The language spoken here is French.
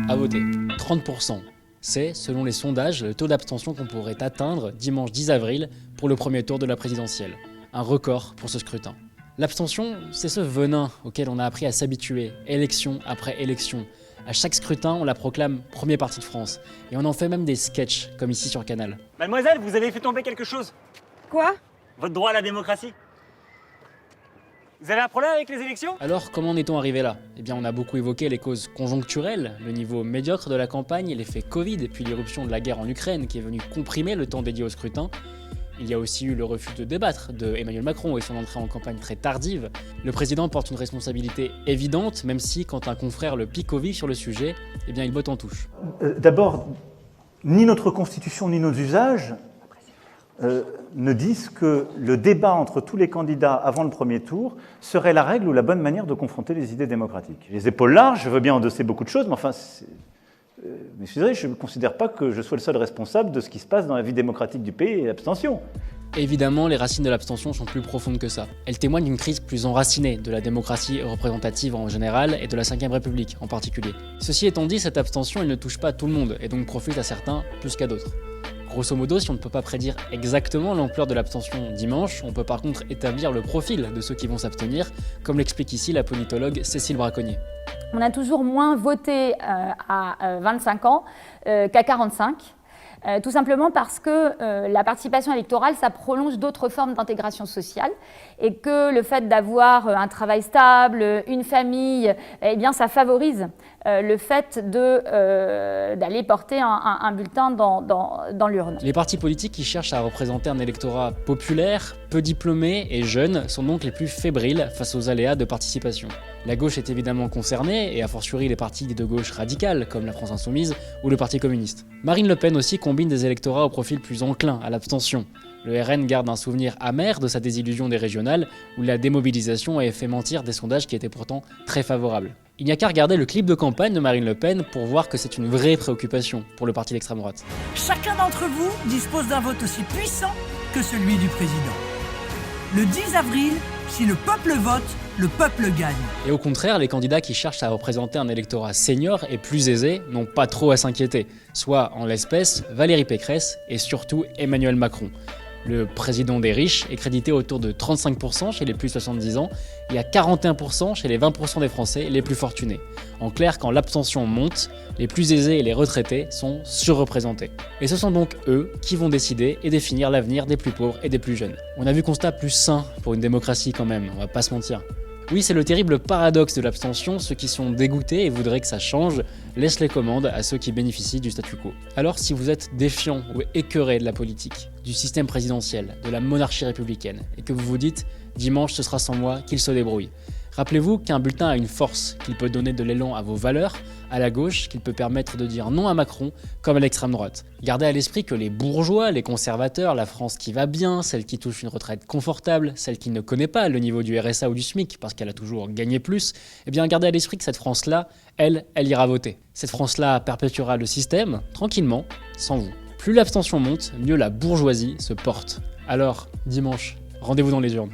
à voter. 30%. C'est, selon les sondages, le taux d'abstention qu'on pourrait atteindre dimanche 10 avril pour le premier tour de la présidentielle. Un record pour ce scrutin. L'abstention, c'est ce venin auquel on a appris à s'habituer, élection après élection. À chaque scrutin, on la proclame premier parti de France. Et on en fait même des sketchs, comme ici sur Canal. Mademoiselle, vous avez fait tomber quelque chose. Quoi? Votre droit à la démocratie. Vous avez un problème avec les élections? Alors, comment en est-on arrivé là? Eh bien, on a beaucoup évoqué les causes conjoncturelles, le niveau médiocre de la campagne, l'effet Covid, puis l'irruption de la guerre en Ukraine qui est venue comprimer le temps dédié au scrutin. Il y a aussi eu le refus de débattre de Emmanuel Macron et son entrée en campagne très tardive. Le président porte une responsabilité évidente, même si, quand un confrère le pique au vif sur le sujet, eh bien, il botte en touche. D'abord, ni notre Constitution ni nos usages ne disent que le débat entre tous les candidats avant le premier tour serait la règle ou la bonne manière de confronter les idées démocratiques. Les épaules larges, je veux bien endosser beaucoup de choses, mais enfin, excusez, je ne considère pas que je sois le seul responsable de ce qui se passe dans la vie démocratique du pays et l'abstention. Évidemment, les racines de l'abstention sont plus profondes que ça. Elles témoignent d'une crise plus enracinée de la démocratie représentative en général et de la Ve République en particulier. Ceci étant dit, cette abstention, elle ne touche pas tout le monde et donc profite à certains plus qu'à d'autres. Grosso modo, si on ne peut pas prédire exactement l'ampleur de l'abstention dimanche, on peut par contre établir le profil de ceux qui vont s'abstenir, comme l'explique ici la politologue Cécile Braconnier. On a toujours moins voté à 25 ans qu'à 45. Tout simplement parce que la participation électorale, ça prolonge d'autres formes d'intégration sociale et que le fait d'avoir un travail stable, une famille, eh bien, ça favorise le fait d'aller porter un bulletin dans l'urne. Les partis politiques qui cherchent à représenter un électorat populaire, peu diplômé et jeune sont donc les plus fébriles face aux aléas de participation. La gauche est évidemment concernée, et a fortiori les partis de gauche radicales comme la France Insoumise ou le Parti communiste. Marine Le Pen aussi combine des électorats au profil plus enclin à l'abstention. Le RN garde un souvenir amer de sa désillusion des régionales, où la démobilisation avait fait mentir des sondages qui étaient pourtant très favorables. Il n'y a qu'à regarder le clip de campagne de Marine Le Pen pour voir que c'est une vraie préoccupation pour le parti d'extrême droite. Chacun d'entre vous dispose d'un vote aussi puissant que celui du président. Le 10 avril, si le peuple vote, le peuple gagne. Et au contraire, les candidats qui cherchent à représenter un électorat senior et plus aisé n'ont pas trop à s'inquiéter, soit en l'espèce Valérie Pécresse et surtout Emmanuel Macron. Le président des riches est crédité autour de 35% chez les plus de 70 ans et à 41% chez les 20% des Français les plus fortunés. En clair, quand l'abstention monte, les plus aisés et les retraités sont surreprésentés. Et ce sont donc eux qui vont décider et définir l'avenir des plus pauvres et des plus jeunes. On a vu constat plus sain pour une démocratie quand même, on va pas se mentir. Oui, c'est le terrible paradoxe de l'abstention, ceux qui sont dégoûtés et voudraient que ça change laissent les commandes à ceux qui bénéficient du statu quo. Alors si vous êtes défiant ou écœuré de la politique, du système présidentiel, de la monarchie républicaine, et que vous vous dites « dimanche ce sera sans moi, qu'il se débrouille », rappelez-vous qu'un bulletin a une force, qu'il peut donner de l'élan à vos valeurs, à la gauche, qu'il peut permettre de dire non à Macron, comme à l'extrême droite. Gardez à l'esprit que les bourgeois, les conservateurs, la France qui va bien, celle qui touche une retraite confortable, celle qui ne connaît pas le niveau du RSA ou du SMIC parce qu'elle a toujours gagné plus, eh bien gardez à l'esprit que cette France-là, elle ira voter. Cette France-là perpétuera le système, tranquillement, sans vous. Plus l'abstention monte, mieux la bourgeoisie se porte. Alors, dimanche, rendez-vous dans les urnes.